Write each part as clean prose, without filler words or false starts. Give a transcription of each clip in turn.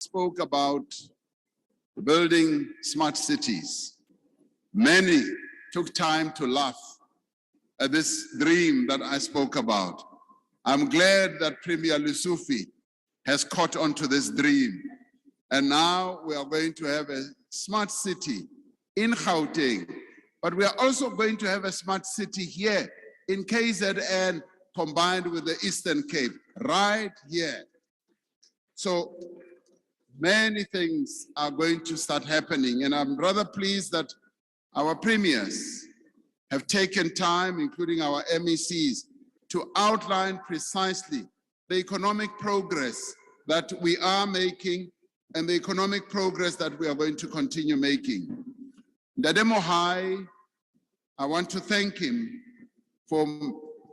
spoke about building smart cities. Many took time to laugh at this dream that I spoke about. I'm glad that Premier Lusufi has caught on to this dream. And now we are going to have a smart city in Gauteng, but we are also going to have a smart city here in KZN combined with the Eastern Cape, right here. So many things are going to start happening, and I'm rather pleased that our premiers have taken time, including our MECs, to outline precisely the economic progress that we are making and the economic progress that we are going to continue making. Ndademo Hai, I want to thank him for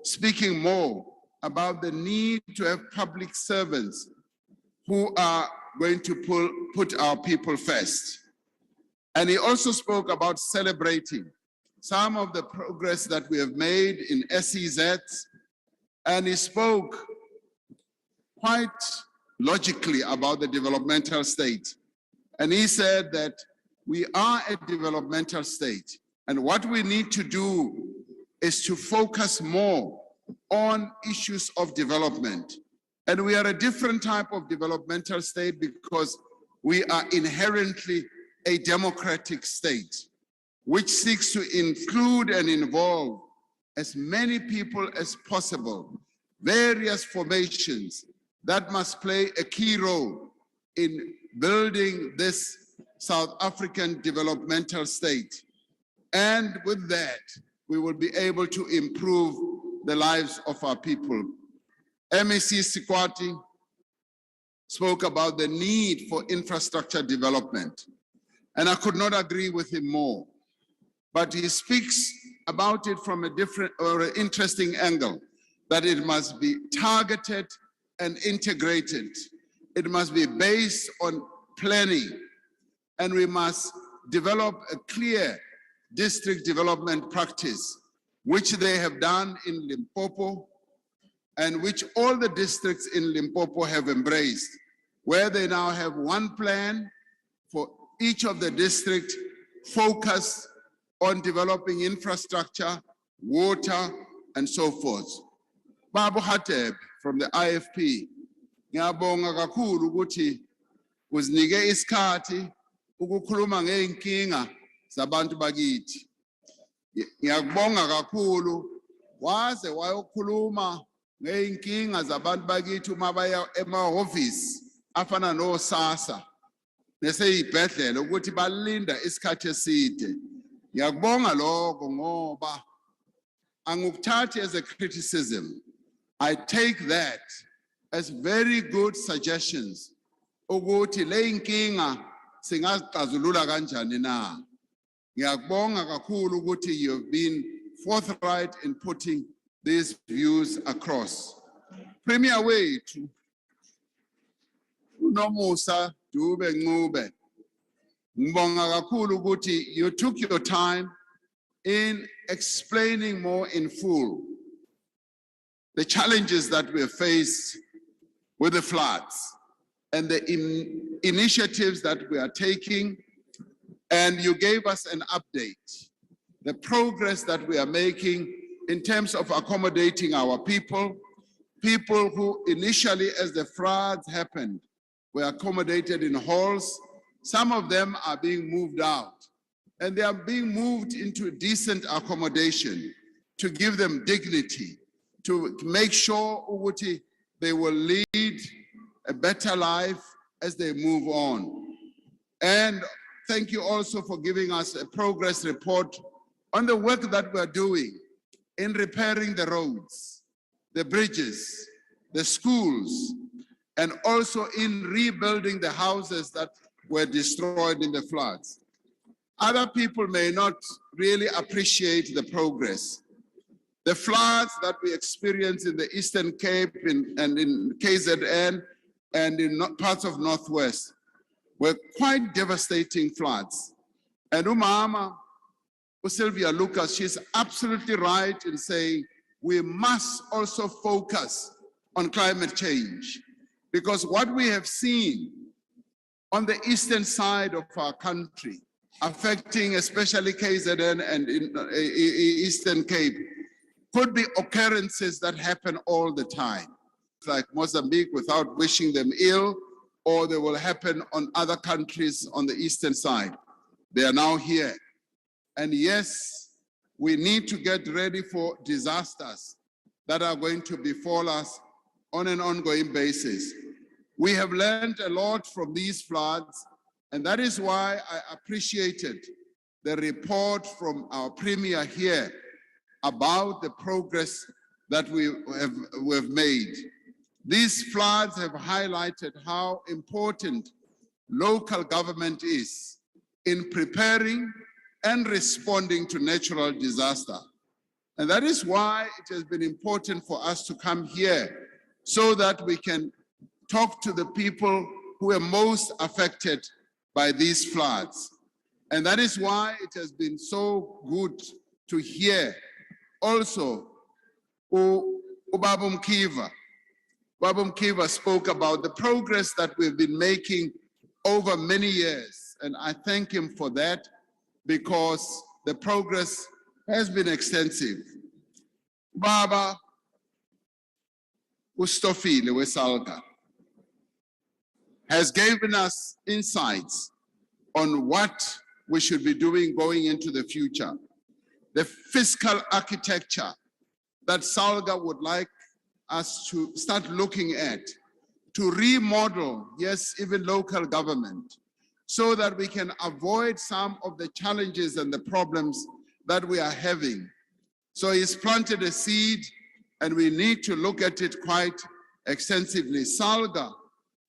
speaking more about the need to have public servants who are going to put our people first. And he also spoke about celebrating some of the progress that we have made in SEZ, and he spoke quite logically about the developmental state. And he said that we are a developmental state, and what we need to do is to focus more on issues of development. And we are a different type of developmental state because we are inherently a democratic state, which seeks to include and involve as many people as possible, various formations that must play a key role in building this South African developmental state. And with that, we will be able to improve the lives of our people. MEC Sikwati spoke about the need for infrastructure development, and I could not agree with him more. But he speaks about it from a different or an interesting angle, that it must be targeted and integrated. It must be based on planning, and we must develop a clear district development practice, which they have done in Limpopo, and which all the districts in Limpopo have embraced, where they now have one plan for each of the districts focused on developing infrastructure, water, and so forth. Babu Hateb from the IFP, ngiyabonga kakhulu ukuthi uzinike isikhathi ukukhuluma ngeinkinga zabantu bakithi. Ngiyakubonga kakhulu waze wayokhuluma ngeinkinga zabantu bakithi uma baya emahhovisi afana noSASSA neseyibhedlela ukuthi balinda isikhathi eside. Ngiyakubonga lokho ngoba angikuthathi as a criticism. I take that as very good suggestions ukuthi le inkinga singazixazulula kanjani na. Ngiyakubonga kakhulu ukuthi you have been forthright in putting these views across. Premier wethu uNomusa Dube Ncube, ngibonga kakhulu ukuthi you took your time in explaining more in full the challenges that we have faced with the floods and the initiatives that we are taking, and you gave us an update, the progress that we are making in terms of accommodating our people who initially, as the floods happened, were accommodated in halls. Some of them are being moved out, and they are being moved into decent accommodation to give them dignity, to make sure Uguti they will lead a better life as they move on. And thank you also for giving us a progress report on the work that we're doing in repairing the roads, the bridges, the schools, and also in rebuilding the houses that were destroyed in the floods. Other people may not really appreciate the progress. The floods that we experienced in the Eastern Cape and in KZN and in parts of Northwest were quite devastating floods. And Umama, Sylvia Lucas, she's absolutely right in saying we must also focus on climate change, because what we have seen on the eastern side of our country, affecting especially KZN and Eastern Cape, could be occurrences that happen all the time, like Mozambique, without wishing them ill, or they will happen on other countries on the eastern side. They are now here. And yes, we need to get ready for disasters that are going to befall us on an ongoing basis. We have learned a lot from these floods, and that is why I appreciated the report from our Premier here about the progress that we have made. These floods have highlighted how important local government is in preparing and responding to natural disaster. And that is why it has been important for us to come here so that we can talk to the people who are most affected by these floods. And that is why it has been so good to hear also Ubaba Mkiva. Ubaba Mkiva spoke about the progress that we've been making over many years. And I thank him for that, because the progress has been extensive. Baba Ustofile Wesalga has given us insights on what we should be doing going into the future. The fiscal architecture that Salga would like us to start looking at, to remodel, yes, even local government, so that we can avoid some of the challenges and the problems that we are having. So he's planted a seed, and we need to look at it quite extensively. Salga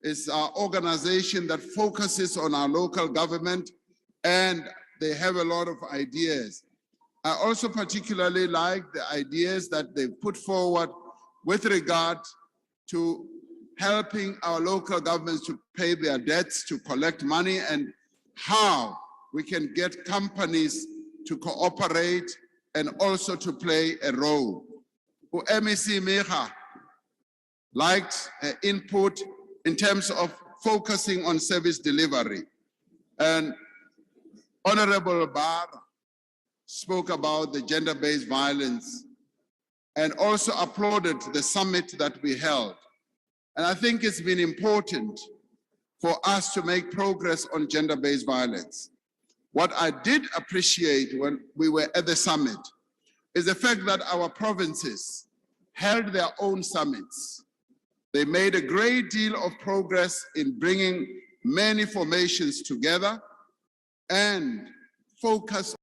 is our organization that focuses on our local government, and they have a lot of ideas. I also particularly like the ideas that they put forward with regard to helping our local governments to pay their debts, to collect money, and how we can get companies to cooperate and also to play a role. MEC Meha liked input in terms of focusing on service delivery. And Honorable Barra spoke about the gender-based violence and also applauded the summit that we held. And I think it's been important for us to make progress on gender-based violence. What I did appreciate when we were at the summit is the fact that our provinces held their own summits. They made a great deal of progress in bringing many formations together and focus